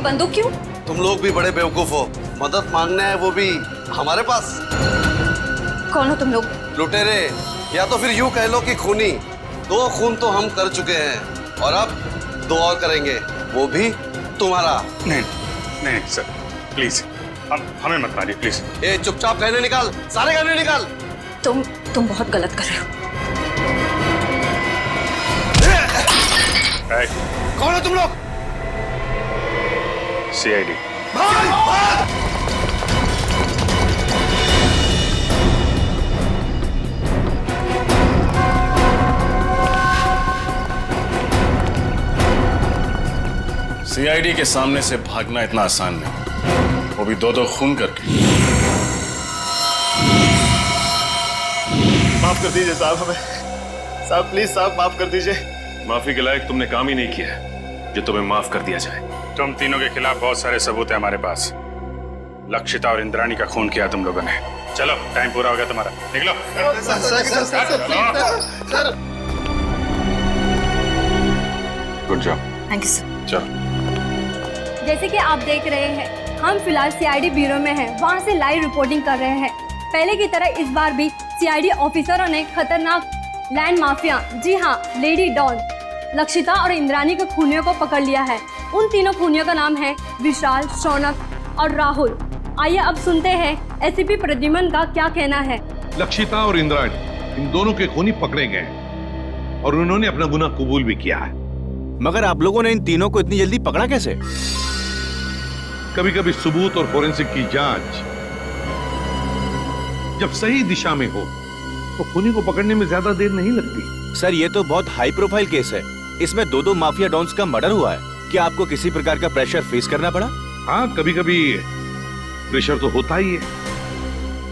बंदूक क्यों? तुम लोग भी बड़े बेवकूफ हो। मदद मांगना है वो भी हमारे पास। कौन हो तुम लोग? लुटेरे, या तो फिर यूं कह लो कि खूनी। 2 खून तो हम कर चुके हैं और अब 2 और करेंगे, वो भी तुम्हारा। नहीं नहीं सर, प्लीज हमें मत मारिए प्लीज। ए चुपचाप गहने निकाल, सारे गहने निकाल। तुम बहुत गलत कर रहे हो। कौन हो तुम लोग? CID। भाग, भाग! CID के सामने से भागना इतना आसान नहीं, वो भी 2-2 खून करके। माफ कर दीजिए साहब, हमें साहब प्लीज साहब माफ कर दीजिए। माफी के लायक तुमने काम ही नहीं किया है जो तुम्हें माफ कर दिया जाए। तुम तीनों के खिलाफ बहुत सारे सबूत है हमारे पास। लक्षिता और इंद्राणी का खून किया तुम लोगों ने। चलो टाइम पूरा हो गया तुम्हारा, निकलो। Sir good job. Thank you sir. चलो। जैसे कि आप देख रहे हैं, हम फिलहाल CID ब्यूरो में हैं, वहाँ से लाइव रिपोर्टिंग कर रहे हैं। पहले की तरह इस बार भी CID ऑफिसरों ने खतरनाक लैंड माफिया, जी हाँ लेडी डॉन, लक्षिता और इंद्राणी के खूनियों को पकड़ लिया है। उन तीनों खूनियों का नाम है विशाल, शौनक और राहुल। आइए अब सुनते हैं SCP प्रद्युमन का क्या कहना है। लक्षिता और इंद्राणी, इन दोनों के खूनी पकड़े गए और उन्होंने अपना गुनाह कबूल भी किया है। मगर आप लोगों ने इन तीनों को इतनी जल्दी पकड़ा कैसे? कभी कभी सबूत और फोरेंसिक की जांच जब सही दिशा में हो तो खूनी को पकड़ने में ज्यादा देर नहीं लगती। सर ये तो बहुत हाई प्रोफाइल केस है, इसमें 2 माफिया डॉन्स का मर्डर हुआ है। क्या आपको किसी प्रकार का प्रेशर फेस करना पड़ा? हाँ, कभी कभी प्रेशर तो होता ही है,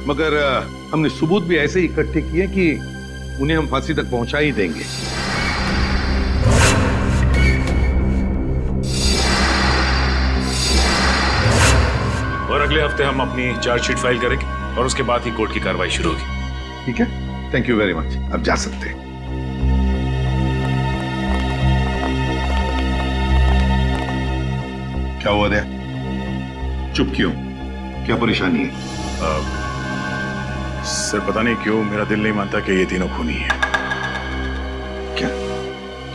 मगर हमने सबूत भी ऐसे इकट्ठे किए कि उन्हें हम फांसी तक पहुंचा ही देंगे। और अगले हफ्ते हम अपनी चार्जशीट फाइल करेंगे और उसके बाद ही कोर्ट की कार्रवाई शुरू होगी। ठीक है, थैंक यू वेरी मच। अब जा सकते हैं। क्या हुआ दया? चुप क्यों? क्या परेशानी है? सर पता नहीं क्यों मेरा दिल नहीं मानता कि ये तीनों खूनी हैं। क्या?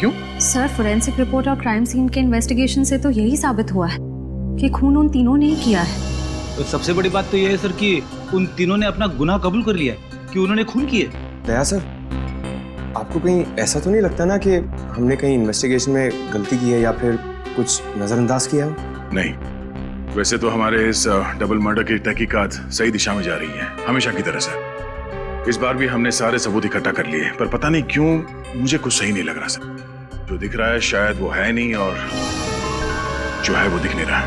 क्यों? सर फोरेंसिक रिपोर्ट और क्राइम सीन के इन्वेस्टिगेशन से तो यही साबित हुआ है कि खून उन तीनों ने ही किया है। तो सबसे बड़ी बात तो यह है सर कि उन तीनों ने अपना गुनाह कबूल कर लिया कि उन्होंने खून किए। दया सर, आपको कहीं ऐसा तो नहीं लगता ना कि हमने कहीं इन्वेस्टिगेशन में गलती की है या फिर कुछ नजरअंदाज किया हो? नहीं, वैसे तो हमारे इस डबल मर्डर की तहकीकात सही दिशा में जा रही है, हमेशा की तरह से। इस बार भी हमने सारे सबूत इकट्ठा कर लिए, पर पता नहीं क्यों मुझे कुछ सही नहीं लग रहा सर। जो दिख रहा है शायद वो है नहीं और जो है वो दिख नहीं रहा है।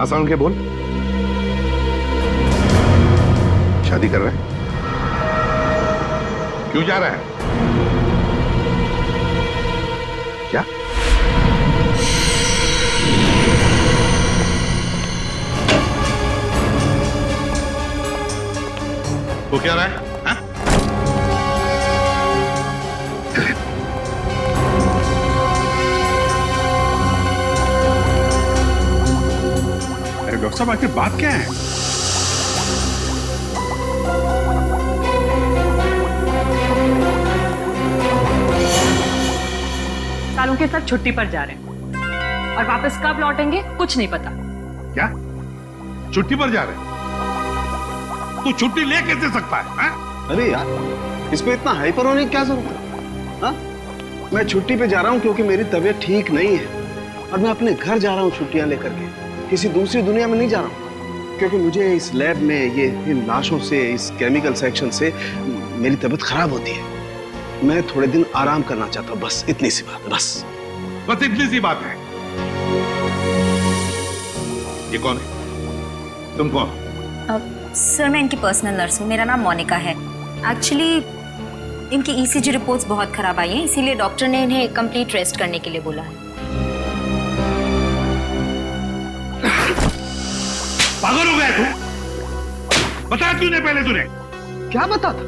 आसान के बोल। शादी कर रहा है? क्यों जा रहा है? क्या? वो क्या रहा है? हाँ? अरे डॉक्टर साहब आखिर बात क्या है? सालों के साथ छुट्टी पर जा रहे हैं और वापस कब लौटेंगे कुछ नहीं पता। क्या? छुट्टी पर जा रहे हैं? तू छुट्टी ले कैसे सकता है? हाँ? अरे यार, इस पे इतना हाइपर होने की क्या जरूरत है? हाँ? मैं छुट्टी पे जा रहा हूँ क्योंकि मेरी तबीयत ठीक नहीं है और मैं अपने घर जा रहा हूँ छुट्टियां लेकर के, किसी दूसरी दुनिया में नहीं जा रहा हूँ। क्योंकि मुझे इस लैब में ये इन लाशों से, इस केमिकल सेक्शन से मेरी तबीयत खराब होती है। मैं थोड़े दिन आराम करना चाहता हूँ, बस इतनी सी बात है। बस इतनी सी बात है। ये कौन है? तुम कौन? सर मैं इनकी पर्सनल नर्स हूँ, मेरा नाम मोनिका है। एक्चुअली इनकी ECG रिपोर्ट्स बहुत खराब आई हैं, इसीलिए डॉक्टर ने इन्हें कंप्लीट रेस्ट करने के लिए बोला है। पागल हो गया तू? बता क्यों नहीं पहले तूने? क्या बताता?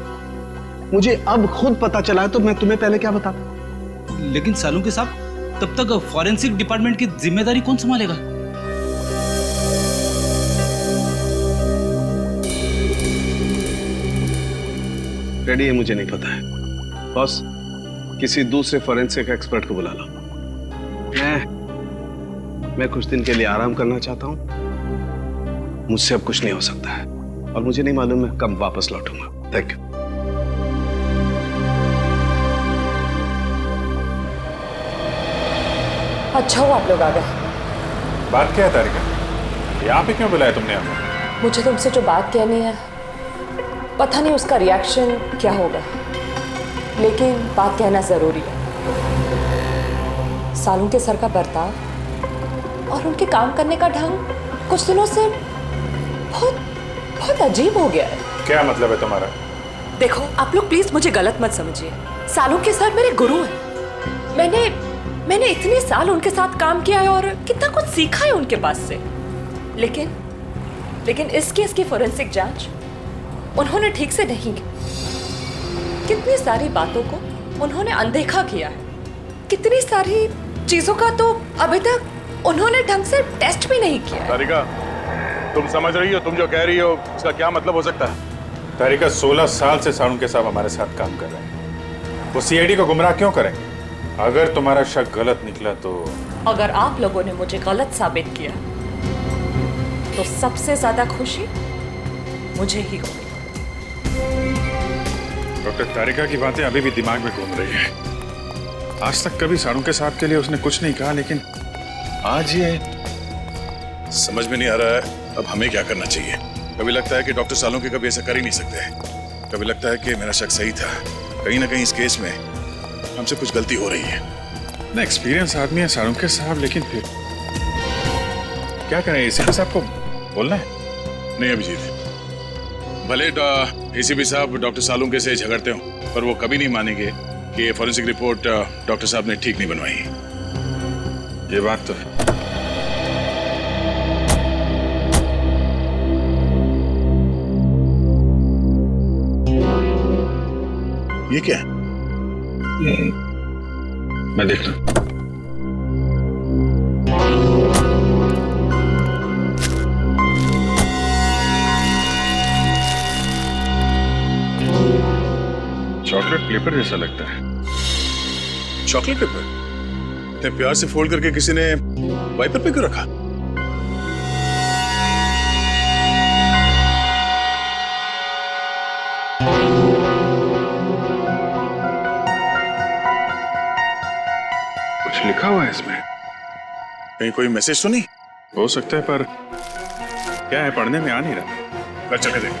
मुझे अब खुद पता चला है तो मैं तुम्हें पहले क्या बताता? लेकिन सालों के साथ तब तक फॉरेंसिक डिपार्टमेंट की जिम्मेदारी कौन संभालेगा? रेडी है मुझे नहीं पता है बॉस, किसी दूसरे फॉरेंसिक एक्सपर्ट को बुला लो। मैं कुछ दिन के लिए आराम करना चाहता हूं। मुझसे अब कुछ नहीं हो सकता है और मुझे नहीं मालूम मैं कब वापस लौटूंगा। Thank you. अच्छा हुआ आप लोग आ गए। बात क्या है तारिका? यहाँ पे क्यों बुलाया तुमने हमें? मुझे तुमसे जो बात कहनी है, पता नहीं उसका रिएक्शन क्या होगा, लेकिन बात कहना जरूरी है। सालू के सर का बर्ताव और उनके काम करने का ढंग कुछ दिनों से बहुत बहुत अजीब हो गया है। क्या मतलब है तुम्हारा? देखो आप लोग प्लीज मुझे गलत मत समझिए। सालू के सर मेरे गुरु हैं। मैंने इतने साल उनके साथ काम किया है और कितना कुछ सीखा है उनके पास से, लेकिन इस केस की फोरेंसिक जांच उन्होंने ठीक से नहीं की। कितनी सारी बातों को उन्होंने अनदेखा किया है, कितनी सारी चीजों का तो अभी तक उन्होंने ढंग से टेस्ट भी नहीं किया है। तारिका, तुम समझ रही हो, तुम जो कह रही हो इसका क्या मतलब हो सकता है? तारिका, 16 साल से सालू के साहब हमारे साथ काम कर रहे हैं। वो सीआईडी को गुमराह क्यों करें? अगर तुम्हारा शक गलत निकला तो? अगर आप लोगों ने मुझे गलत साबित किया तो सबसे ज्यादा खुशी मुझे ही होगी। डॉक्टर, तारिका की बातें अभी भी दिमाग में घूम रही है। आज तक कभी सालू के साहब के लिए उसने कुछ नहीं कहा, लेकिन आज ये समझ में नहीं आ रहा है अब हमें क्या करना चाहिए। कभी लगता है कि डॉक्टर सालूंके कभी ऐसा कर ही नहीं सकते, कभी लगता है कि मेरा शक सही था। कहीं ना कहीं इस केस में हमसे कुछ गलती हो रही है। ना एक्सपीरियंस आदमी है सालूंके साहब, लेकिन फिर क्या करें? एसीपी साहब को बोलना है? नहीं अभिजीत, भले एसीपी साहब डॉक्टर सालूंके से झगड़ते हो, पर वो कभी नहीं मानेंगे कि फॉरेंसिक रिपोर्ट डॉक्टर साहब ने ठीक नहीं बनवाई। ये बात तो है। ये क्या है? मैं देख लूं। चॉकलेट पेपर जैसा लगता है। चॉकलेट पेपर इतने प्यार से फोल्ड करके किसी ने वाइपर पे क्यों रखा? कुछ लिखा हुआ है इसमें, कहीं कोई मैसेज तो नहीं हो सकता है, पर क्या है पढ़ने में आ नहीं रहा। कर चले देख।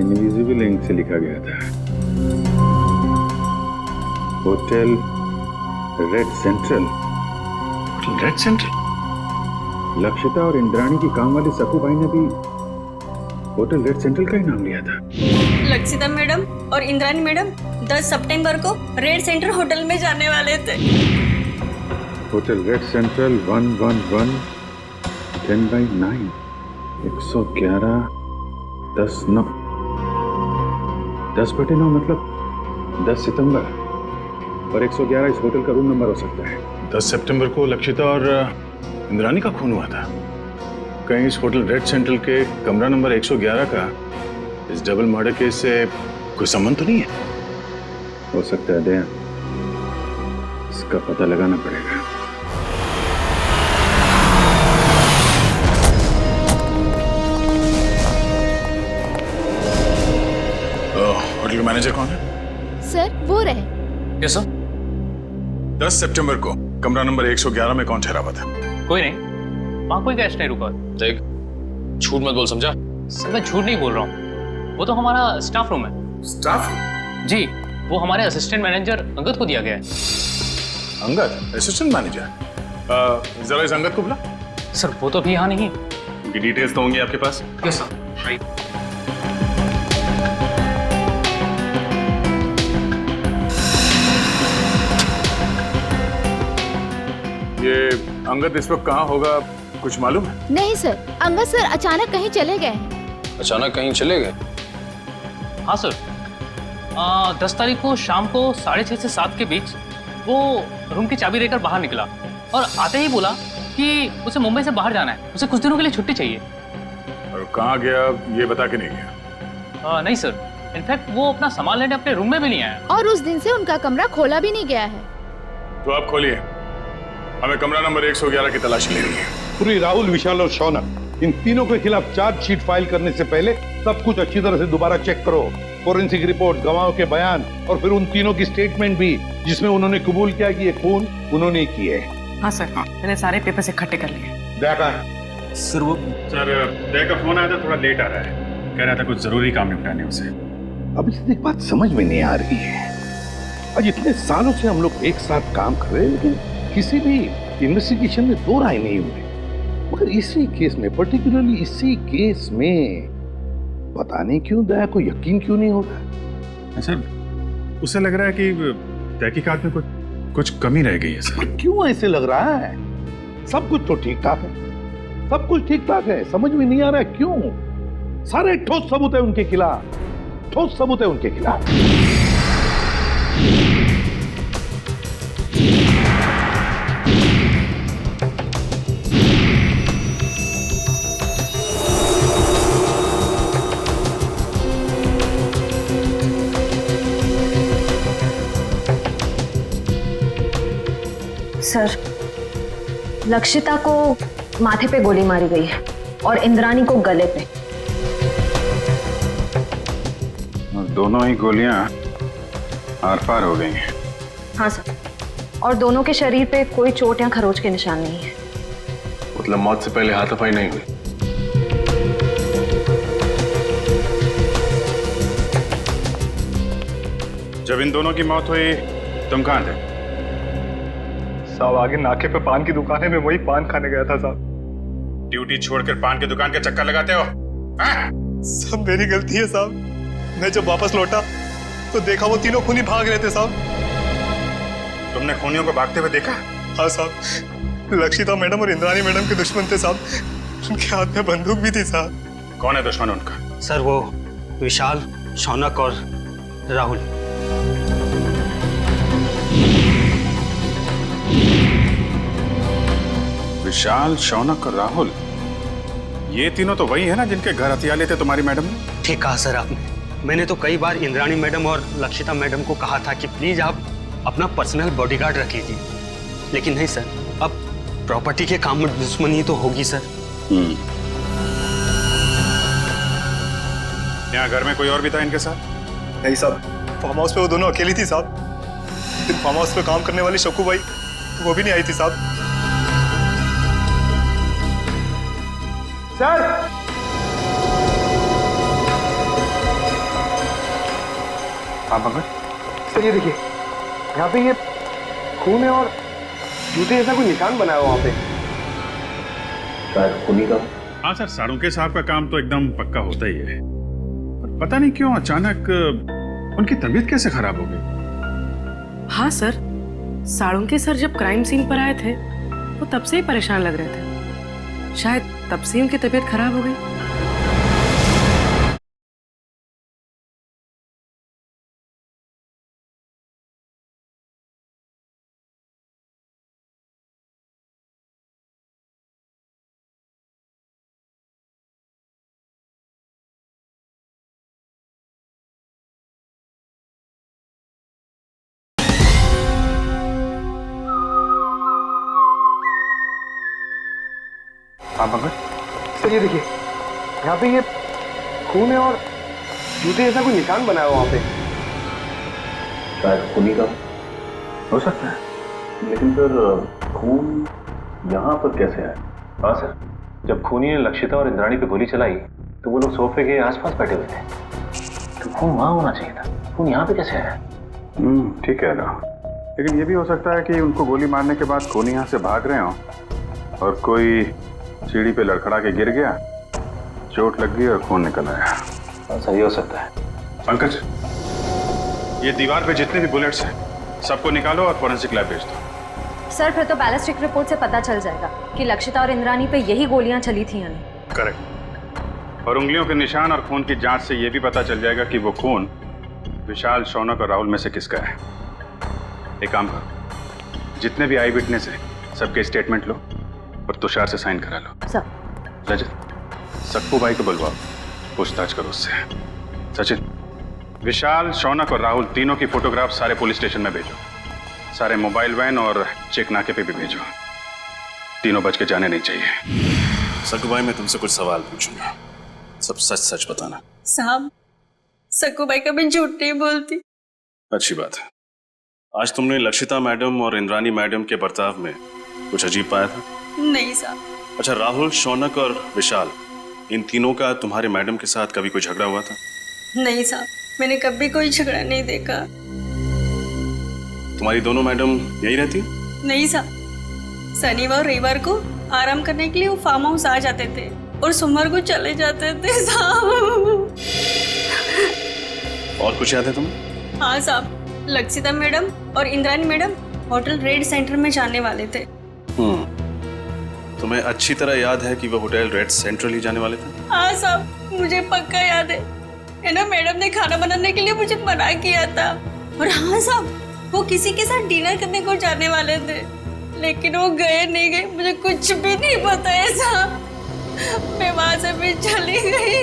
इनविजिबल इंक से लिखा गया था, hotel red central. Hotel red central? Lakshita और इंद्राणी की काम वाली सकू भाई ने भी होटल रेड सेंट्रल का ही नाम लिया था। लक्षिता मैडम और इंद्राणी मैडम 10 सितंबर को रेड सेंट्रल होटल में जाने वाले थे। होटल रेड सेंट्रल 111 10/9 111 10/9 10/9 मतलब 10 सितंबर, और 111 इस होटल का रूम नंबर हो सकता है। 10 सितंबर को लक्षिता और इंद्राणी का खून हुआ था। कहीं इस होटल रेड सेंट्रल के कमरा नंबर 111 का इस डबल मर्डर केस से कोई संबंध तो नहीं है? हो सकता है दया, इसका पता लगाना पड़ेगा। होटल मैनेजर कौन है? सर वो रहे। कैसा? 10 सितंबर को कमरा नंबर 111 में कौन ठहरा हुआ था? कोई नहीं, वहां कोई गेस्ट नहीं रुका। देख, झूठ मत बोल, समझा? सर मैं झूठ नहीं बोल रहा हूँ, वो तो हमारा स्टाफ रूम है। स्टाफ? जी, वो हमारे असिस्टेंट मैनेजर अंगद को दिया गया है। अंगद? Assistant manager? जरा इस अंगद को बुला। सर वो तो अभी यहाँ नहीं, उनकी डिटेल्स तो होंगी आपके पास? Yes sir. ये अंगद इस वक्त कहाँ होगा, कुछ मालूम है? नहीं सर, अंगद सर अचानक कहीं चले गए हैं। अचानक कहीं चले गए? हाँ सर, 10 तारीख को शाम को 6:30 से 7 के बीच वो रूम की चाबी लेकर बाहर निकला और आते ही बोला कि उसे मुंबई से बाहर जाना है, उसे कुछ दिनों के लिए छुट्टी चाहिए। और कहाँ गया ये बता के नहीं गया? नहीं सर, इनफैक्ट वो अपना सामान लेने अपने रूम में भी नहीं आया। और उस दिन से उनका कमरा खोला भी नहीं गया है। तो आप खोलिए, हमें कमरा नंबर 111 की तलाशी लेनी है। पूरी राहुल, विशाल और शौनक, इन तीनों के खिलाफ चार्जशीट फाइल करने से पहले सब कुछ अच्छी तरह से दोबारा चेक करो। फोरेंसिक रिपोर्ट, गवाहों के बयान और फिर उन तीनों की स्टेटमेंट भी, जिसमें उन्होंने कबूल किया कि ये खून उन्होंने ही किए। हाँ सर, मैंने सारे पेपर्स इकट्ठे कर लिए। देखा सर, वो दया का फोन आया था, थोड़ा लेट आ रहा है, कह रहा था कुछ जरूरी काम निपटाने उसे। अब इससे एक बात समझ में नहीं आ रही है, आज इतने सालों से हम लोग एक साथ काम कर रहे हैं, लेकिन किसी भी इन्वेस्टिगेशन में दो राय नहीं हुए। मगर इसी केस में, पर्टिकुलरली इसी केस में, पता नहीं क्यों दया को यकीन क्यों नहीं होता। सर, उसे लग रहा है कि तहकीकात में कुछ कमी रह गई है सर। क्यों ऐसे लग रहा है? सब कुछ तो ठीक ठाक है, सब कुछ ठीक ठाक है, समझ में नहीं आ रहा है क्यों? सारे ठोस सबूत है उनके खिलाफ, ठोस सबूत है उनके खिलाफ। सर, लक्षिता को माथे पे गोली मारी गई है और इंद्रानी को गले पे। दोनों ही गोलियां आर पार हो गई हैं। हाँ सर, और दोनों के शरीर पे कोई चोट या खरोच के निशान नहीं है। मतलब मौत से पहले हाथापाई नहीं हुई? जब इन दोनों की मौत हुई तुम कहाँ थे? साहब, आगे नाके पे पान की दुकान है, मैं वही पान खाने गया था साहब। ड्यूटी छोड़कर पान की दुकान के चक्कर लगाते हो? सब मेरी गलती है साहब। मैं जब वापस लौटा तो देखा वो तीनों खूनी भाग रहे थे साहब। तुमने खूनियों को भागते हुए देखा? हाँ साहब, लक्षिता मैडम और इंद्रानी मैडम के दुश्मन थे साहब। उनके हाथ में बंदूक भी थी साहब। कौन है दुश्मन उनका? सर, वो विशाल, शौनक और राहुल। विशाल, शौनक और राहुल, ये तीनों तो वही है ना जिनके घर हथियार लेते तुम्हारी मैडम ने? ठीक कहा सर आपने। मैंने तो कई बार इंद्राणी मैडम और लक्षिता मैडम को कहा था कि प्लीज आप अपना पर्सनल बॉडीगार्ड रख लीजिए, लेकिन नहीं सर, अब प्रॉपर्टी के काम में दुश्मनी तो होगी सर। यहाँ घर में कोई और भी था इनके साथ? नहीं साहब, फार्म हाउस पे वो दोनों अकेली थी साहब। फिर फार्म हाउस पे काम करने वाली शक्कू भाई, वो भी नहीं आई थी साहब। सर, हाँ पंकज। सर ये देखिए, यहाँ पे ये खून है और जूते जैसा कोई निशान बनाया हुआ वहाँ पे। शायद खूनी का। हाँ सर, साड़ुंके साहब का काम तो एकदम पक्का होता ही है, पर पता नहीं क्यों अचानक उनकी तबीयत कैसे खराब हो गई। हाँ सर, साड़ुंके सर जब क्राइम सीन पर आए थे वो तब से ही परेशान लग रहे थे, शायद तब से उनकी तबीयत खराब हो गई। हाँ पंकज। सर ये देखिए, यहाँ पे ये खून है और जूते जैसा कोई निशान बनाया हुआ वहाँ पे। शायद खूनी का हो सकता है, लेकिन सर खून यहाँ पर कैसे आया? हाँ सर, जब खूनी ने लक्षिता और इंद्राणी पे गोली चलाई तो वो लोग सोफे के आसपास बैठे हुए थे, तो खून वहाँ होना चाहिए था, खून यहाँ पे कैसे आया? ठीक है ना, लेकिन ये भी हो सकता है कि उनको गोली मारने के बाद खूनी यहाँ से भाग रहे हों और कोई सीढ़ी पे लड़खड़ा के गिर गया चोट लग गई और खून निकल आया। सही हो सकता है। पंकज, ये दीवार पे जितने भी बुलेट्स हैं सबको निकालो और फोरेंसिक लैब भेज दो। सर फिर तो बैलिस्टिक रिपोर्ट से पता चल जाएगा कि लक्षिता और इंद्रानी पे यही गोलियां चली थी यानी। करेक्ट। और उंगलियों के निशान और खून की जांच से ये भी पता चल जाएगा कि वो खून विशाल, शौनक और राहुल में से किसका है। एक काम करो, जितने भी आई विटनेस है सबके स्टेटमेंट लो और तुषार से साइन करा लो। सर। रजत, सक्कू भाई को बुलवाओ, पूछताछ करो उससे। सचिन, विशाल, शौनक और राहुल तीनों की फोटोग्राफ सारे पुलिस स्टेशन में भेजो। सारे मोबाइल वैन और चेक नाके पे भी भेजो। तीनों बच के जाने नहीं चाहिए। सक्कू भाई, मैं तुमसे कुछ सवाल पूछूंगा, सब सच सच बताना। साहब, सक्कू भाई कभी झूठ नहीं बोलती। अच्छी बात है। आज तुमने लक्षिता मैडम और इंद्रानी मैडम के बर्ताव में कुछ अजीब पाया था? नहीं साहब। अच्छा, राहुल, शौनक और विशाल, इन तीनों का तुम्हारे मैडम के साथ कभी कोई झगड़ा हुआ था? नहीं साहब, मैंने कभी कोई झगड़ा नहीं देखा। तुम्हारी दोनों मैडम यहीं रहती? नहीं साहब, शनिवार और रविवार को आराम करने के लिए वो फार्म हाउस आ जाते थे और सोमवार को चले जाते थे साहब। और कुछ याद है तुम्हें? हाँ साहब, लक्षिता मैडम और Indrani madam hotel red centre में जाने वाले थे। तुम्हें अच्छी तरह याद है कि वो होटल रेड सेंट्रल ही जाने वाले थे? हाँ साहब, मुझे पक्का याद है ना, मैडम ने खाना बनाने के लिए मुझे मना किया था। और हाँ साहब, वो किसी के साथ डिनर करने को जाने वाले थे, लेकिन वो गए नहीं गए मुझे कुछ भी नहीं पता है साहब। मैं वहां से भी चली गई।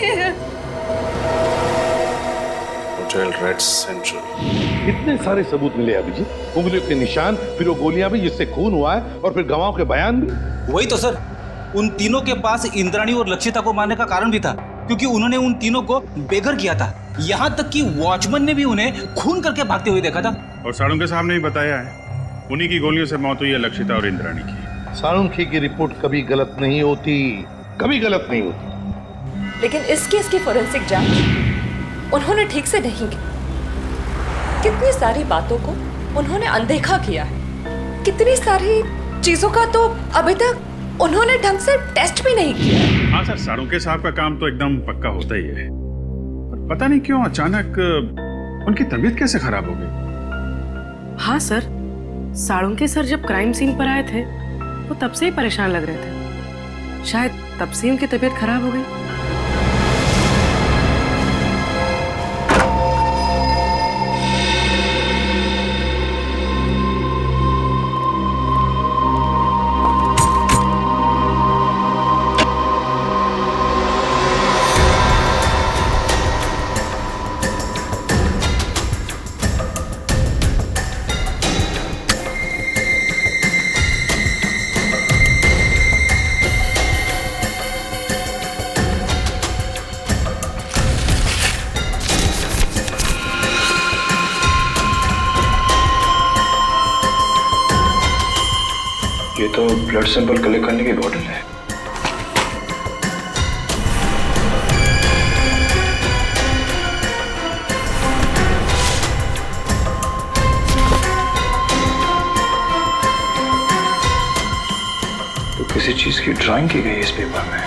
Hotel red central. इतने सारे सबूत मिले अभिजीत, उंगलियों के निशान, फिर वो गोलियां भी जिससे खून हुआ है, और फिर गवाहों के बयान भी। वही तो सर, उन तीनों के पास इंद्राणी और लक्षिता को मारने का कारण भी था, क्योंकि उन्होंने उन तीनों को बेघर किया था। यहाँ तक कि वॉचमैन ने भी उन्हें खून करके भागते हुए देखा था। और साळुंखे साहब ने भी बताया है, उन्हीं की गोलियों से मौत हुई है लक्षिता और इंद्राणी की। साळुंखे की रिपोर्ट कभी गलत नहीं होती, कभी गलत नहीं होती। लेकिन इस केस की फोरेंसिक जांच उन्होंने ठीक से नहीं की। कितनी सारी बातों को उन्होंने अनदेखा किया है, कितनी सारी चीजों का तो अभी तक उन्होंने ढंग से टेस्ट भी नहीं किया। हाँ सर, साळुंखे साहब का काम तो एकदम पक्का होता ही है, पर पता नहीं क्यों अचानक उनकी तबीयत कैसे खराब हो गई। हाँ सर, साळुंखे सर जब क्राइम सीन पर आए थे वो तब से ही परेशान लग रहे थे, शायद तब से उनकी तबीयत खराब हो गई। ये तो ब्लड सैंपल कलेक्ट करने की बॉटल है। तो किसी चीज की ड्राइंग की गई इस पेपर में।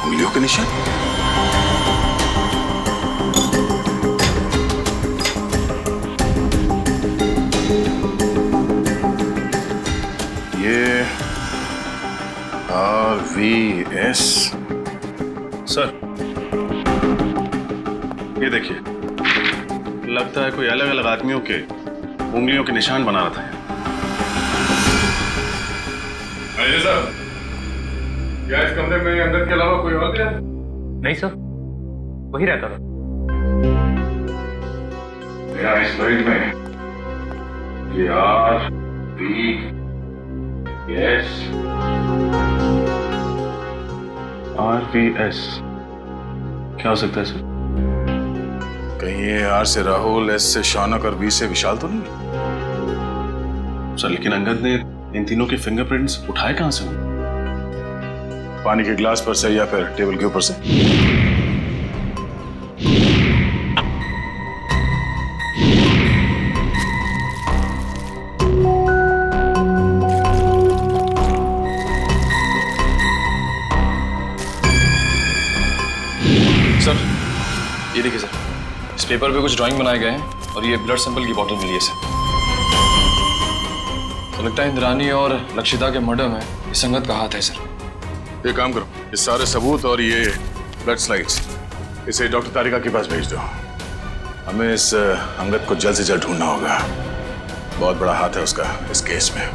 उंगलियों के निशान। ये RVS। सर, ये देखिए, लगता है कोई अलग अलग आदमियों के उंगलियों के निशान बना रहा था। साहब, क्या इस कमरे में अंदर के अलावा कोई और गया? नहीं सर, वही रहता था। मेरा इस मरीज में ये RVS क्या हो सकता है सर? कहीं ये R से राहुल, S से शौनक और V से विशाल तो नहीं? सर, लेकिन अंगद ने इन तीनों के फिंगरप्रिंट्स उठाए कहां से? पानी के गिलास पर से या फिर टेबल के ऊपर से? पेपर पे कुछ ड्राइंग बनाए गए हैं और ये ब्लड सैंपल की बोतल मिली है सर। तो लगता है इंद्रानी और लक्षिता के मर्डर में इस संगत का हाथ है सर। ये काम करो, ये सारे सबूत और ये ब्लड स्लाइड्स इसे डॉक्टर तारिका के पास भेज दो। हमें इस अंगद को जल्द से जल्द ढूंढना होगा। बहुत बड़ा हाथ है उसका इस केस में।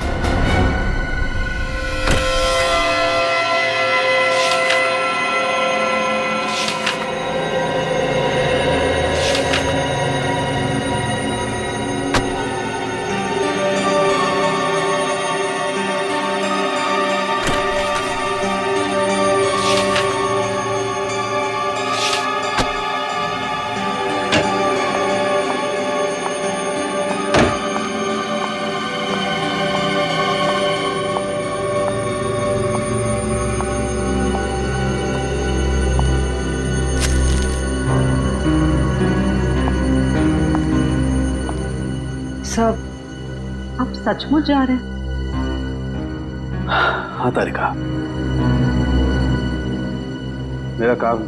सब आप सचमुच जा रहे हैं? हाँ तारिका, मेरा काम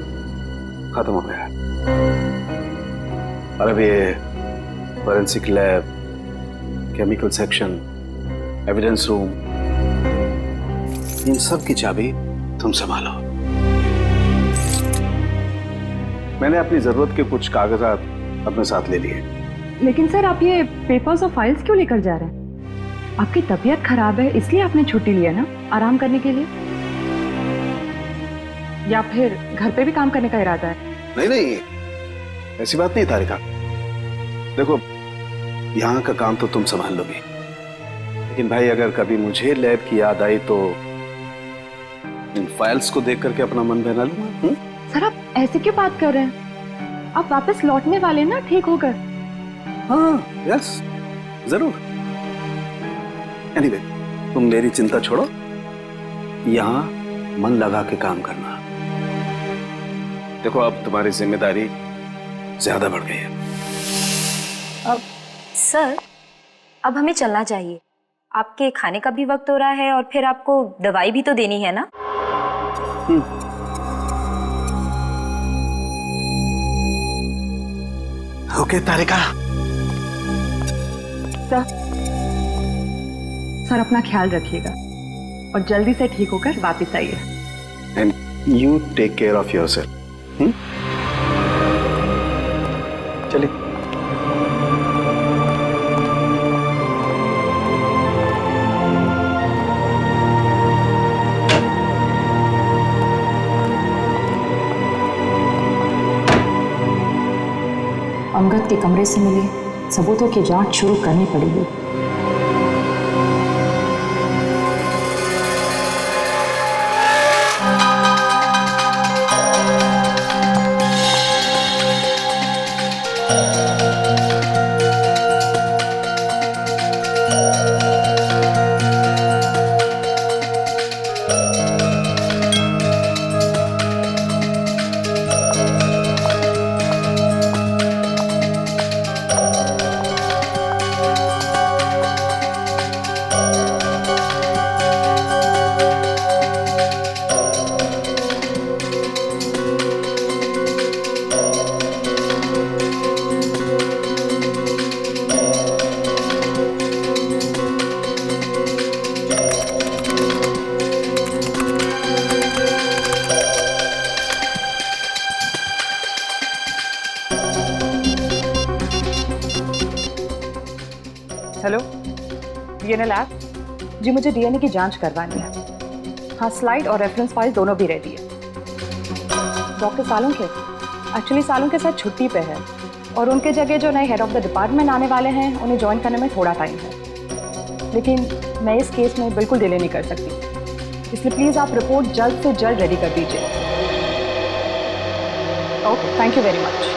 खत्म हो गया और अब ये forensic lab, chemical section, evidence room, इन सब की चाबी तुम संभालो। मैंने अपनी जरूरत के कुछ कागजात अपने साथ ले लिए। लेकिन सर आप ये पेपर्स और फाइल्स क्यों लेकर जा रहे हैं? आपकी तबीयत खराब है इसलिए आपने छुट्टी लिया ना, आराम करने के लिए? या फिर घर पे भी काम करने का इरादा है? नहीं नहीं, ऐसी बात नहीं तारिका। देखो, यहाँ का काम तो तुम संभाल लोगी, लेकिन भाई अगर कभी मुझे लैब की याद आई तो इन फाइल्स को देख करके अपना मन बहला लूंगा। सर आप ऐसे क्यों बात कर रहे हैं? आप वापस लौटने वाले हैं ना ठीक होकर? हाँ यस जरूर। एनीवे, तुम मेरी चिंता छोड़ो, यहाँ मन लगा के काम करना। देखो अब तुम्हारी जिम्मेदारी ज्यादा बढ़ गई है। अब सर अब हमें चलना चाहिए। आपके खाने का भी वक्त हो रहा है और फिर आपको दवाई भी तो देनी है ना। ओके तारिका। सर अपना ख्याल रखिएगा और जल्दी से ठीक होकर वापस आइए। And you take care of yourself. चलिए। अंगद के कमरे से मिले सबूतों की जांच शुरू करनी पड़ेगी। हेलो, डीएनए लैब जी, मुझे डीएनए की जांच करवानी है। हाँ, स्लाइड और रेफरेंस फाइल दोनों भी रेडी है। डॉक्टर सालुंके एक्चुअली सालुंके साथ छुट्टी पे है और उनके जगह जो नए हेड ऑफ द डिपार्टमेंट आने वाले हैं उन्हें ज्वाइन करने में थोड़ा टाइम है, लेकिन मैं इस केस में बिल्कुल डिले नहीं कर सकती, इसलिए प्लीज़ आप रिपोर्ट जल्द से जल्द रेडी कर दीजिए। Okay, thank you very much.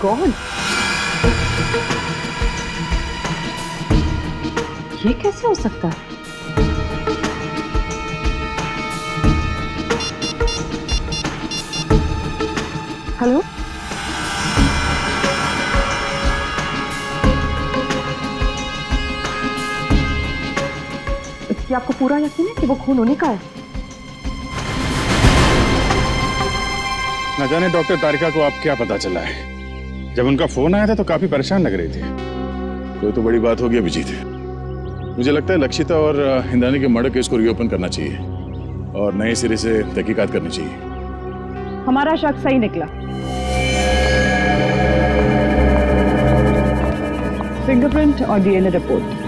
कौन? ये कैसे हो सकता है? हेलो, क्या आपको पूरा यकीन है कि वो खून उन्हीं का है? न जाने डॉक्टर तारिका को आप क्या पता चला है। जब उनका फोन आया था तो काफी परेशान लग रही थी। कोई तो बड़ी बात होगी अभिजीत। मुझे लगता है लक्षिता और इंद्राणी के मर्डर केस को रीओपन करना चाहिए और नए सिरे से तहकीकात करनी चाहिए। हमारा शक सही निकला। फिंगरप्रिंट और डीएनए रिपोर्ट।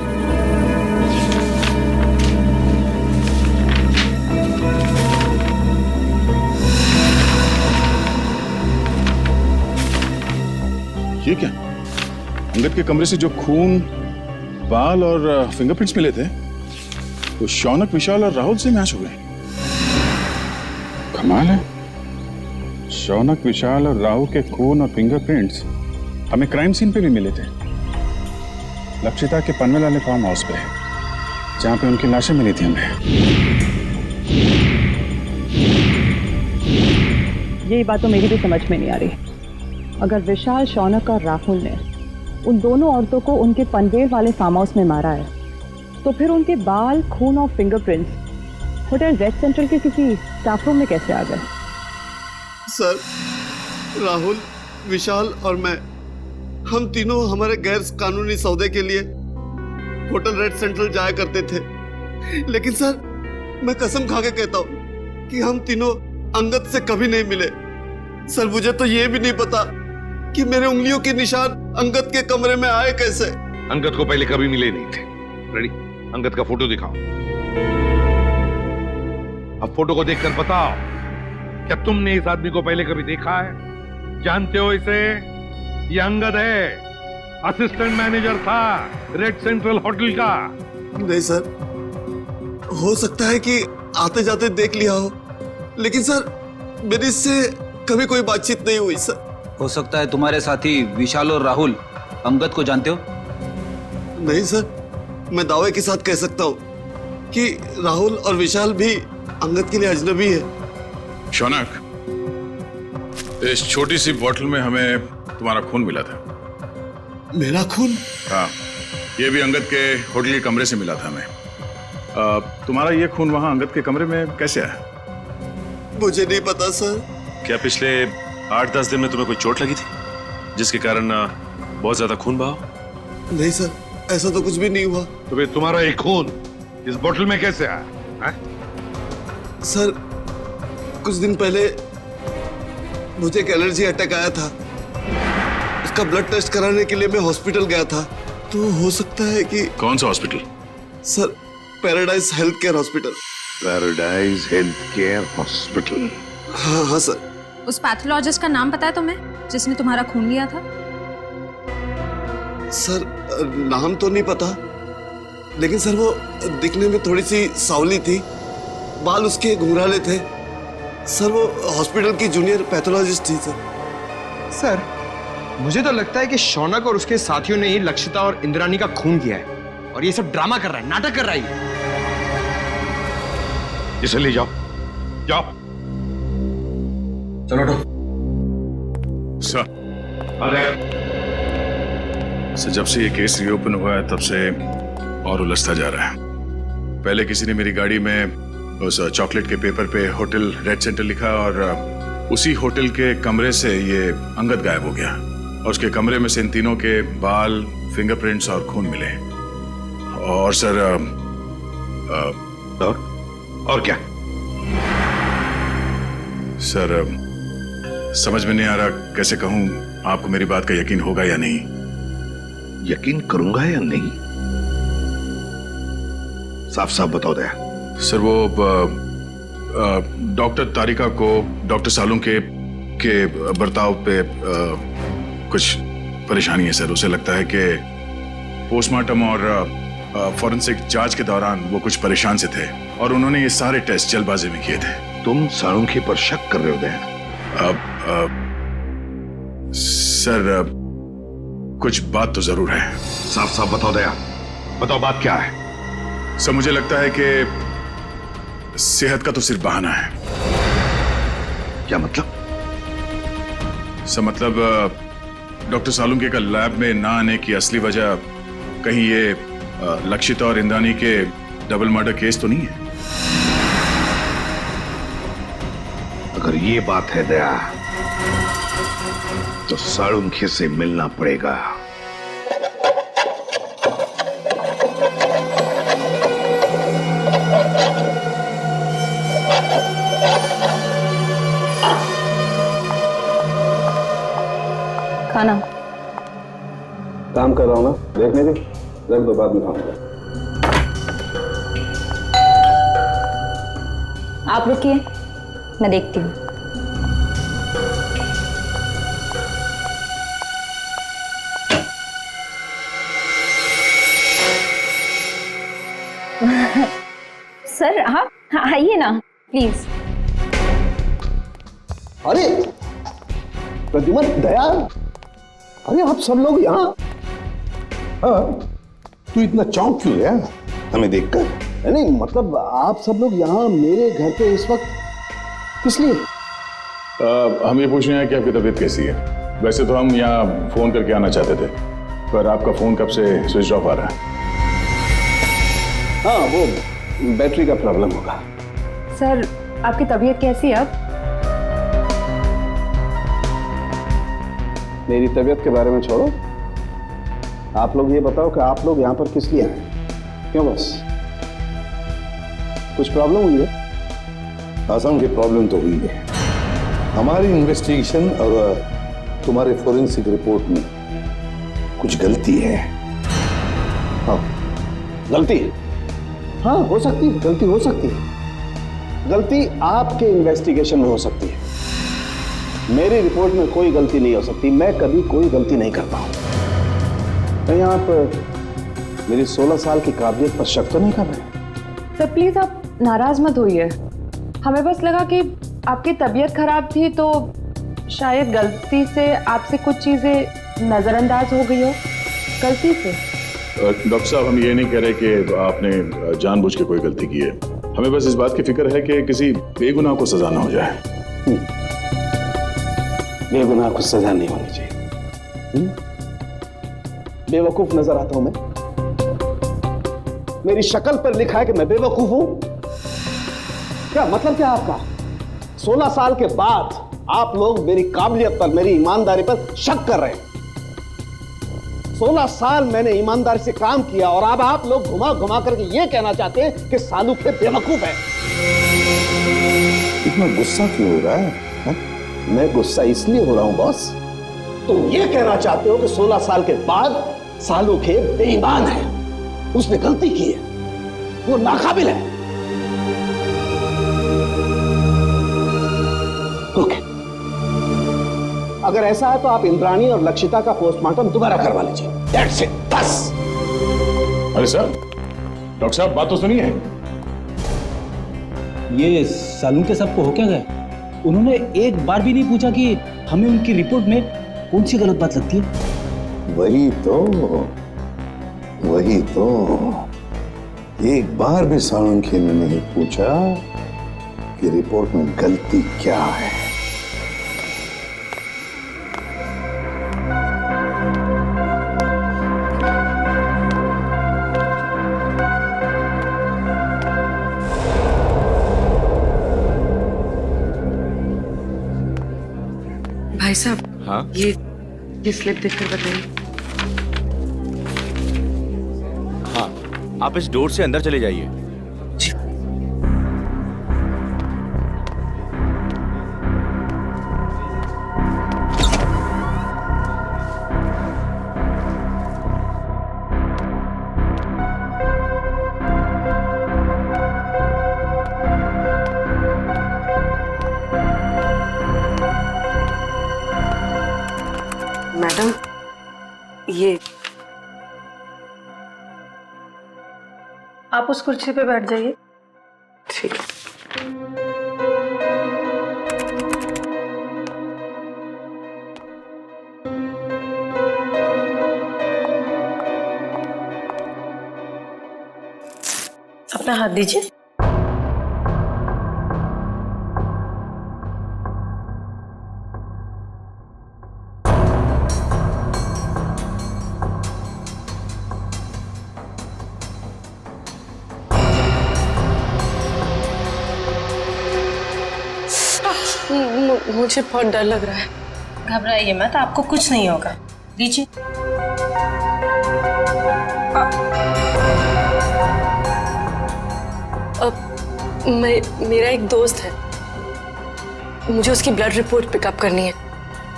ये क्या? अंगद के कमरे से जो खून, बाल और फिंगरप्रिंट्स मिले थे वो शौनक, विशाल और राहुल से मैच हो गए। कमाल है, शौनक, विशाल और राहुल के खून और फिंगरप्रिंट्स हमें क्राइम सीन पे भी मिले थे। लक्षिता के पनवेल वाले फार्म हाउस पे, जहां पे उनकी लाशें मिली थी हमें। यही बात तो मेरी भी समझ में नहीं आ रही। अगर विशाल, शौनक और राहुल ने उन दोनों औरतों को उनके पनवेल वाले फार्म हाउस में मारा है, तो फिर उनके बाल, खून और फिंगरप्रिंट्स होटल रेड सेंट्रल के किसी स्टाफ रूम में कैसे आ गए? सर, राहुल, विशाल और मैं, हम तीनों हमारे गैर कानूनी सौदे के लिए होटल रेड सेंट्रल जाया करते थे। लेकिन सर, मैं कसम खा के कहता हूँ कि हम तीनों अंगद से कभी नहीं मिले। सर, मुझे तो ये भी नहीं पता कि मेरे उंगलियों के निशान अंगद के कमरे में आए कैसे। अंगद को पहले कभी मिले नहीं थे। रेडी, अंगद का फोटो दिखाओ। अब फोटो को देखकर बताओ, क्या तुमने इस आदमी को पहले कभी देखा है? जानते हो इसे? ये अंगद है, असिस्टेंट मैनेजर था रेड सेंट्रल होटल का। नहीं सर, हो सकता है कि आते जाते देख लिया हो, लेकिन सर मेरी इससे कभी कोई बातचीत नहीं हुई सर। हो सकता है तुम्हारे साथी विशाल और राहुल अंगद को जानते हो? नहीं सर, मैं दावे के साथ कह सकता हूँ कि राहुल और विशाल भी अंगद के लिए अजनबी है। शौनक, इस छोटी सी बोतल में हमें तुम्हारा खून मिला था। मेरा खून? हाँ, ये भी अंगद के होटल के कमरे से मिला था हमें। तुम्हारा ये खून वहां अंगद के कमरे में कैसे आया? मुझे नहीं पता सर। क्या पिछले 8-10 दिन में तुम्हें कोई चोट लगी थी जिसके कारण बहुत ज्यादा खून बहा? नहीं सर, ऐसा तो कुछ भी नहीं हुआ। तो फिर तुम्हारा एक खून इस बोतल में कैसे आया? सर, कुछ दिन पहले मुझे एक एलर्जी अटैक आया था। उसका ब्लड टेस्ट कराने के लिए मैं हॉस्पिटल गया था। तो हो सकता है कि... कौन सा hospital? Sir, paradise health care hospital. Paradise health care hospital? हाँ हाँ सर। उस पैथोलॉजिस्ट का नाम पता है तुम्हें जिसने तुम्हारा खून लिया था? सर, नाम तो नहीं पता, लेकिन सर वो दिखने में थोड़ी सी सावली थी, बाल उसके घुंघराले थे। सर, वो हॉस्पिटल की जूनियर पैथोलॉजिस्ट थी सर। सर, मुझे तो लगता है कि शौनक और उसके साथियों ने ही लक्षिता और इंद्राणी का खून किया है और ये सब ड्रामा कर रहा है, नाटक कर रहा है। इसे ले जाओ, जाओ। चलो सर, जब से ये केस रीओपन हुआ है तब से और उलझता जा रहा है। पहले किसी ने मेरी गाड़ी में उस चॉकलेट के पेपर पे होटल रेड सेंटर लिखा और उसी होटल के कमरे से ये अंगद गायब हो गया और उसके कमरे में से इन तीनों के बाल, फिंगरप्रिंट्स और खून मिले। और सर और क्या? सर, समझ में नहीं आ रहा कैसे कहूं, आपको मेरी बात का यकीन होगा या नहीं। यकीन करूंगा या नहीं? साफ साफ बताओ दया। सर, वो डॉक्टर तारिका को डॉक्टर सालुंग के बर्ताव पे कुछ परेशानी है सर। उसे लगता है कि पोस्टमार्टम और फॉरेंसिक जांच के दौरान वो कुछ परेशान से थे और उन्होंने ये सारे टेस्ट जल्दबाजी में किए थे। तुम सालुंखी पर शक कर रहे हो दया? सर, कुछ बात तो जरूर है। साफ साफ बताओ दया, बताओ बात क्या है? सर मुझे लगता है कि सेहत का तो सिर्फ बहाना है। क्या मतलब? सर मतलब डॉक्टर सालुंके का लैब में ना आने की असली वजह कहीं ये लक्षिता और इंद्रानी के डबल मर्डर केस तो नहीं है? अगर ये बात है दया, तो सालुंखे से मिलना पड़ेगा। खाना काम कर रहा हूं ना, देखने दे, रख दो, बाद में खाऊंगा। आप रुकिए, मैं देखती हूँ। सर आप आइए ना प्लीज। अरे प्रद्युमन, दया, अरे आप सब लोग यहाँ? हाँ, तू इतना चौंक क्यों गया हमें देखकर? नहीं मतलब आप सब लोग यहाँ मेरे घर पे इस वक्त किस लिए? हम ये पूछ रहे हैं कि आपकी तबीयत कैसी है। वैसे तो हम यहाँ फोन करके आना चाहते थे, पर आपका फोन कब से स्विच ऑफ आ रहा है। हाँ, वो बैटरी का प्रॉब्लम होगा। सर आपकी तबीयत कैसी है अब? मेरी तबीयत के बारे में छोड़ो, आप लोग ये बताओ कि आप लोग यहाँ पर किस लिए आए? क्यों, बस कुछ प्रॉब्लम हुई है? आसाम की प्रॉब्लम तो हुई है। हमारी इन्वेस्टिगेशन और तुम्हारे फोरेंसिक रिपोर्ट में कुछ गलती है। हाँ, गलती? हाँ, हो सकती है, गलती हो सकती है। गलती आपके इन्वेस्टिगेशन में हो सकती है, मेरी रिपोर्ट में कोई गलती नहीं हो सकती। मैं कभी कोई गलती नहीं करता हूं। कहीं आप मेरी 16 साल की काबिलियत पर शक तो नहीं कर रहे? सर प्लीज आप नाराज मत होइए, हमें बस लगा कि आपकी तबीयत खराब थी तो शायद गलती से आपसे कुछ चीजें नजरअंदाज हो गई हो, गलती से। डॉक्टर साहब, हम ये नहीं कह रहे कि आपने जानबूझ के कोई गलती की है। हमें बस इस बात की फिक्र है कि किसी बेगुनाह को सजा ना हो जाए। बेगुनाह को सजा नहीं होनी चाहिए। बेवकूफ नजर आता हूं मैं? मेरी शक्ल पर लिखा है कि मैं बेवकूफ हूं? क्या मतलब क्या आपका? 16 साल के बाद आप लोग मेरी काबिलियत पर, मेरी ईमानदारी पर शक कर रहे हैं। 16 साल मैंने ईमानदारी से काम किया और अब आप लोग घुमा घुमा करके ये कहना चाहते हैं कि सालुखे बेवकूफ है। इतना गुस्सा क्यों हो रहा है? हा? मैं गुस्सा इसलिए हो रहा हूं बॉस, तुम ये कहना चाहते हो कि 16 साल के बाद सालुखे बेईमान है, उसने गलती की है, वो नाकाबिल है। ओके, अगर ऐसा है तो आप इंद्राणी और लक्षिता का पोस्टमार्टम दोबारा करवा लीजिए। That's it, बस। अरे सर, डॉक्टर साहब बात तो सुनिए। ये सालुंके साहब को हो क्या गया? उन्होंने एक बार भी नहीं पूछा कि हमें उनकी रिपोर्ट में कौन सी गलत बात लगती है। वही तो एक बार भी सालुंखे ने नहीं पूछा कि रिपोर्ट में गलती क्या है। भाई साहब, हाँ ये स्लिप देखकर बताइए। हाँ, आप इस डोर से अंदर चले जाइए। मैडम, ये आप उस कुर्सी पे बैठ जाइए। ठीक है। जरा हाथ दीजिए। मुझे बहुत डर लग रहा है। घबराइए मत, आपको कुछ नहीं होगा। दीजिए। मेरा एक दोस्त है, मुझे उसकी ब्लड रिपोर्ट पिकअप करनी है,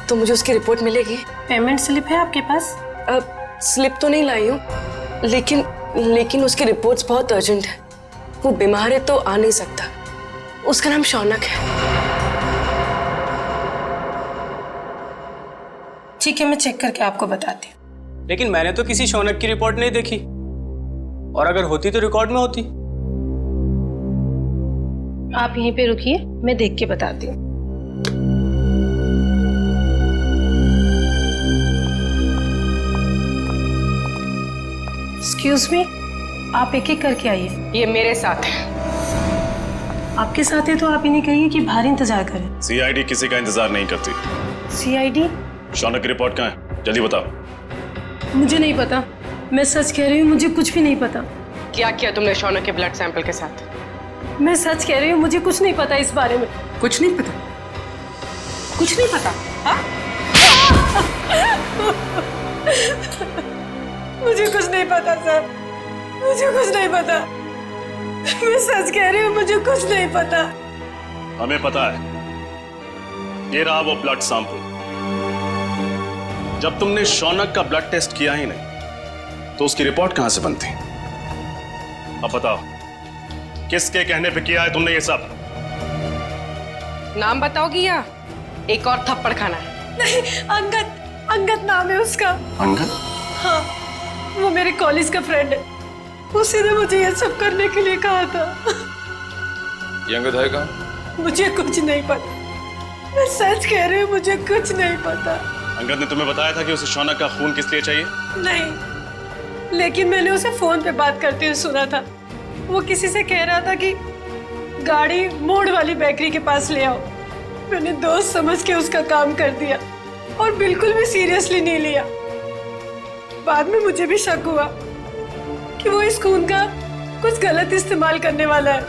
तो मुझे उसकी रिपोर्ट मिलेगी? पेमेंट स्लिप है आपके पास? स्लिप तो नहीं लाई हूँ, लेकिन उसकी रिपोर्ट्स बहुत अर्जेंट है। वो बीमार है तो आ नहीं सकता। उसका नाम शौनक है। ठीक है, मैं चेक करके आपको बताती हूँ। लेकिन मैंने तो किसी शौनक की रिपोर्ट नहीं देखी, और अगर होती तो रिकॉर्ड में होती। आप यहीं पे रुकिए, मैं देख के बताती हूँ। एक्सक्यूज मी, आप एक एक करके आइए। ये मेरे साथ है। आपके साथ है तो आप इन्हें कहिए कि बाहर इंतजार करें। सीआईडी किसी का इंतजार नहीं करती। सीआईडी? शौनक की रिपोर्ट कहाँ है? जल्दी बताओ। मुझे नहीं पता, मैं सच कह रही हूँ, मुझे कुछ भी नहीं पता। क्या किया तुमने शौनक के ब्लड सैंपल के साथ? मैं सच कह रही हूँ, मुझे कुछ नहीं पता इस बारे में। कुछ नहीं पता? कुछ नहीं पता? हाँ? मुझे कुछ नहीं पता सर, मुझे कुछ नहीं पता। मैं सच कह रही हूँ, मुझे कुछ नहीं पता। हमें पता है। ये रहा वो ब्लड सैंपल। जब तुमने शौनक का ब्लड टेस्ट किया ही नहीं, तो उसकी रिपोर्ट कहां से बनती? अब बताओ, किसके कहने पे किया है तुमने ये सब? नाम बताओगी या एक और थप्पड़ खाना है? नहीं, अंगद नाम है उसका। अंगद? हाँ, वो मेरे कॉलेज का फ्रेंड है। उसी ने मुझे ये सब करने के लिए कहा था। ये अंगद है कहाँ? मुझे कुछ नहीं पता, मैं सच कह रही हूँ, मुझे कुछ नहीं पता। अंगद ने तुम्हें बताया था कि उसे शौनक का खून किस लिए चाहिए? नहीं, लेकिन मैंने उसे फोन पे बात करते हुए सुना था। वो किसी से कह रहा था कि गाड़ी मोड़ वाली बेकरी के पास ले आओ। मैंने दोस्त समझ के उसका काम कर दिया और बिल्कुल भी सीरियसली नहीं लिया। बाद में मुझे भी शक हुआ कि वो इस खून का कुछ गलत इस्तेमाल करने वाला है।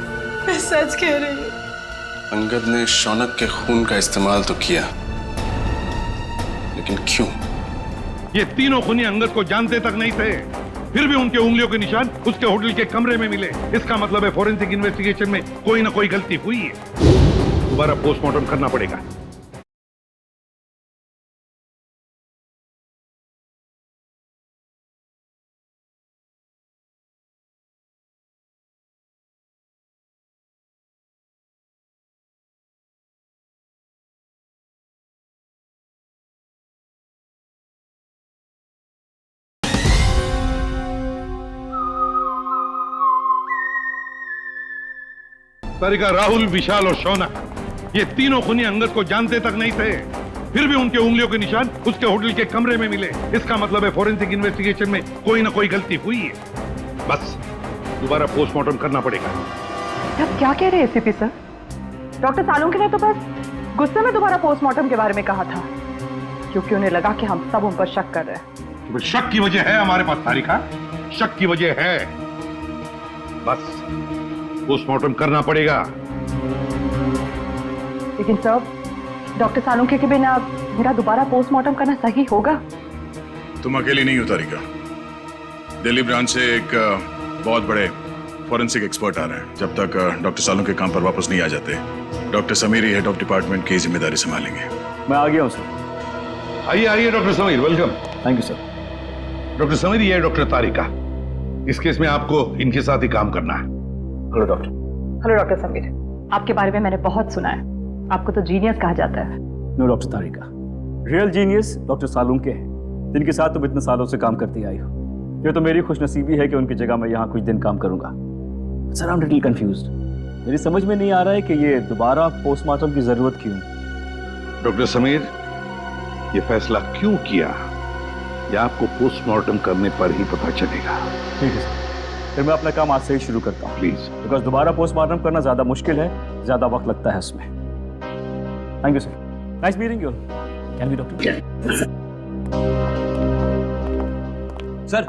मैं सच कह रही हूँ। अंगद ने शौनक के खून का इस्तेमाल तो किया, लेकिन क्यों? ये तीनों खूनी अंगद को जानते तक नहीं थे, फिर भी उनके उंगलियों के निशान उसके होटल के कमरे में मिले। इसका मतलब है फोरेंसिक इन्वेस्टिगेशन में कोई ना कोई गलती हुई है। दोबारा पोस्टमार्टम करना पड़ेगा। तारिका, राहुल, विशाल और शौनक, ये तीनों खूनी अंगद को जानते तक नहीं थे, फिर भी उनके उंगलियों के निशान उसके होटल के कमरे में मिले। इसका मतलब है फोरेंसिक इन्वेस्टिगेशन में कोई ना कोई गलती हुई है। बस दोबारा पोस्टमार्टम करना पड़ेगा। आप क्या कह रहे हैं एसीपी सर? डॉक्टर सालुंके ने तो बस गुस्से में दोबारा पोस्टमार्टम के बारे में कहा था, क्योंकि उन्हें लगा कि हम सब उन पर शक कर रहे हैं। तो शक की वजह है हमारे पास तारिका, शक की वजह है। बस पोस्टमार्टम करना पड़ेगा। लेकिन सर, डॉक्टर सालुंके के बिना मेरा दोबारा पोस्टमार्टम करना सही होगा? तुम अकेली नहीं हो तारिका। दिल्ली ब्रांच से एक बहुत बड़े फॉरेंसिक एक्सपर्ट आ रहे हैं। जब तक डॉक्टर सालुंके काम पर वापस नहीं आ जाते, doctor Sameer he head of department की जिम्मेदारी संभालेंगे। मैं आ गया हूं सर। आइए आइए doctor Sameer, welcome. Thank you sir. Doctor Sameer, ये है डॉक्टर तारिका। इस केस में आपको इनके साथ ही काम करना है। Hello doctor. Hello doctor Sameer, आपके बारे में मैंने बहुत सुना है। आपको तो जीनियस कहा जाता है। नो डॉक्टर तारिका, रियल जीनियस डॉक्टर सालुंके हैं, जिनके साथ तुम इतने सालों से काम करती आई हो। ये तो मेरी खुशनसीबी है कि उनकी जगह मैं यहाँ कुछ दिन काम करूंगा। Sir, I am little confused. मेरी समझ में नहीं आ रहा है कि ये दोबारा पोस्टमार्टम की जरूरत क्यों। डॉक्टर समीर, ये फैसला क्यों किया, ये आपको पोस्टमार्टम करने पर ही पता चलेगा। ठीक है सर। फिर मैं अपना काम आज से ही शुरू करता हूँ प्लीज, बिकॉज दोबारा पोस्टमार्टम करना ज्यादा मुश्किल है, ज्यादा वक्त लगता है उसमें। Thank you sir, nice meeting you. Can be doctor. Sir,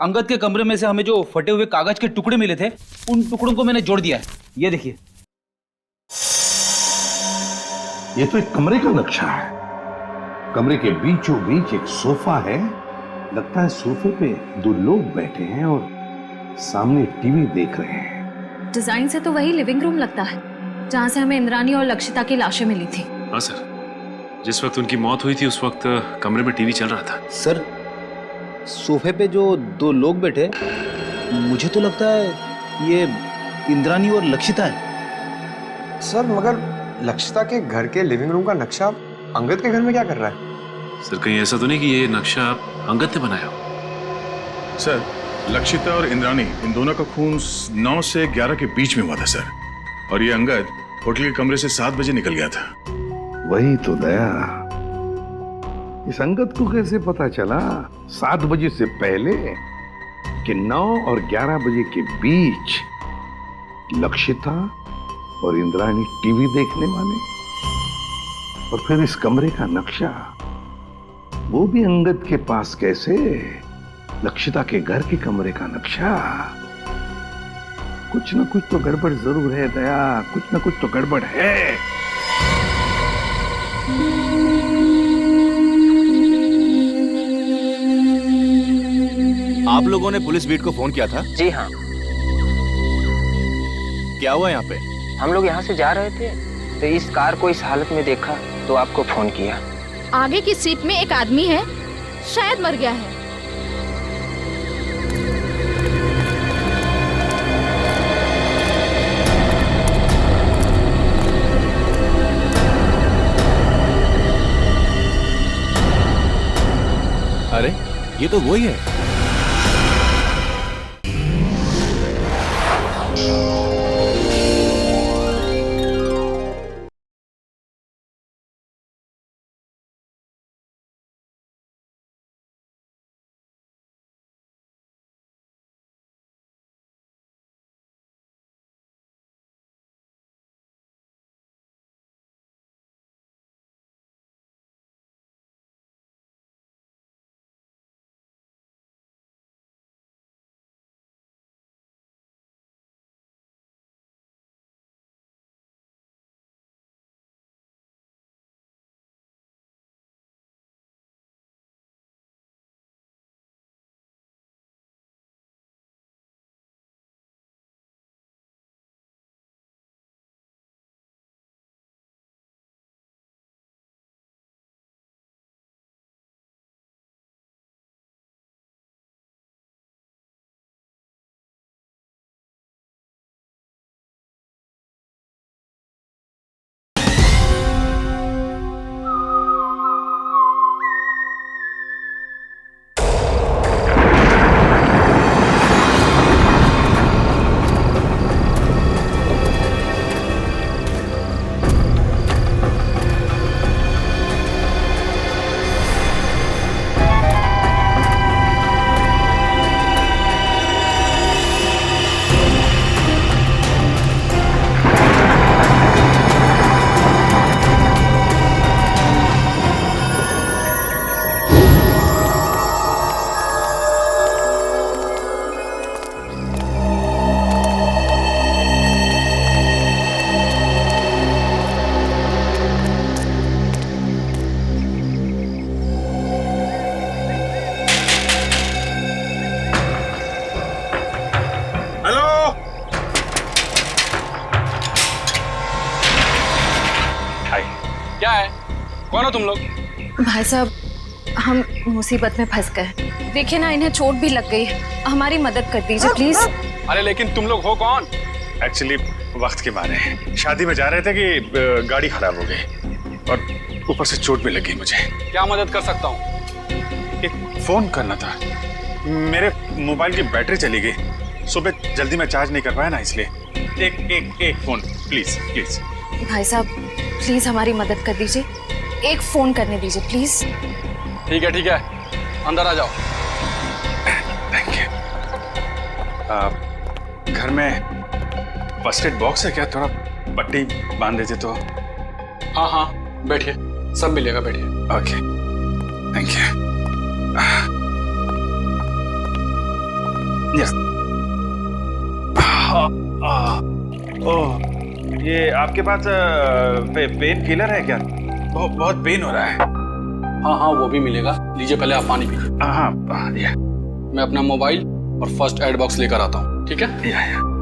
Angad के कमरे में से हमें जो फटे हुए कागज के टुकड़े मिले थे, उन टुकड़ों को मैंने जोड़ दिया है। ये देखिए। ये तो एक कमरे का नक्शा है। कमरे के बीचों बीच एक सोफा है। लगता है सोफे पे दो लोग बैठे हैं और सामने टीवी देख रहे हैं। डिजाइन से तो वही लिविंग रूम लगता है जहाँ से हमें इंद्रानी और लक्षिता की लाशें मिली थी। हाँ सर, जिस वक्त उनकी मौत हुई थी उस वक्त कमरे में टीवी चल रहा था। सर, सोफे पे जो दो लोग बैठे, मुझे तो लगता है ये इंद्रानी और लक्षिता है। सर मगर लक्षिता के घर के लिविंग रूम का नक्शा अंगद के घर में क्या कर रहा है? सर कहीं ऐसा तो नहीं कि ये नक्शा अंगद ने बनाया हो? सर, लक्षिता और इंद्रानी इन दोनों का खून 9 से 11 के बीच में हुआ था सर, और ये अंगद होटल के कमरे से 7 बजे निकल गया था। वही तो दया, इस अंगद को कैसे पता चला 7 बजे से पहले कि 9 और 11 बजे के बीच लक्षिता और इंद्रानी टीवी देखने वाले? और फिर इस कमरे का नक्शा वो भी अंगद के पास कैसे? लक्षिता के घर के कमरे का नक्शा। कुछ ना कुछ तो गड़बड़ जरूर है दया, कुछ ना कुछ तो गड़बड़ है। आप लोगों ने पुलिस बीट को फोन किया था? जी हाँ। क्या हुआ यहाँ पे? हम लोग यहाँ से जा रहे थे तो इस कार को इस हालत में देखा तो आपको फोन किया। आगे की सीट में एक आदमी है, शायद मर गया है। अरे ये तो वही है। क्या है? कौन हो तुम लोग? भाई साहब, हम मुसीबत में फंस गए। देखिए ना, इन्हें चोट भी लग गई है। हमारी मदद कर दीजिए प्लीज। अरे लेकिन तुम लोग हो कौन? एक्चुअली वक्त के मारे शादी में जा रहे थे कि गाड़ी खराब हो गई और ऊपर से चोट भी लगी मुझे। क्या मदद कर सकता हूँ? एक फोन करना था, मेरे मोबाइल की बैटरी चली गई। सुबह जल्दी में चार्ज नहीं कर पाया ना, इसलिए एक फोन प्लीज प्लीज। भाई साहब प्लीज हमारी मदद कर दीजिए, एक फोन करने दीजिए प्लीज। ठीक है अंदर आ जाओ। Thank you. घर में फर्स्ट एड बॉक्स है क्या? थोड़ा पट्टी बांध देते तो। हाँ हाँ बैठिए, सब मिलेगा, बैठिए। Okay, thank you. ओह, ये आपके पास पेन किलर है क्या? बहुत पेन हो रहा है। हाँ हाँ वो भी मिलेगा, लीजिए पहले आप पानी पीजिए। हाँ, मैं अपना मोबाइल और फर्स्ट एड बॉक्स लेकर आता हूँ, ठीक है? या।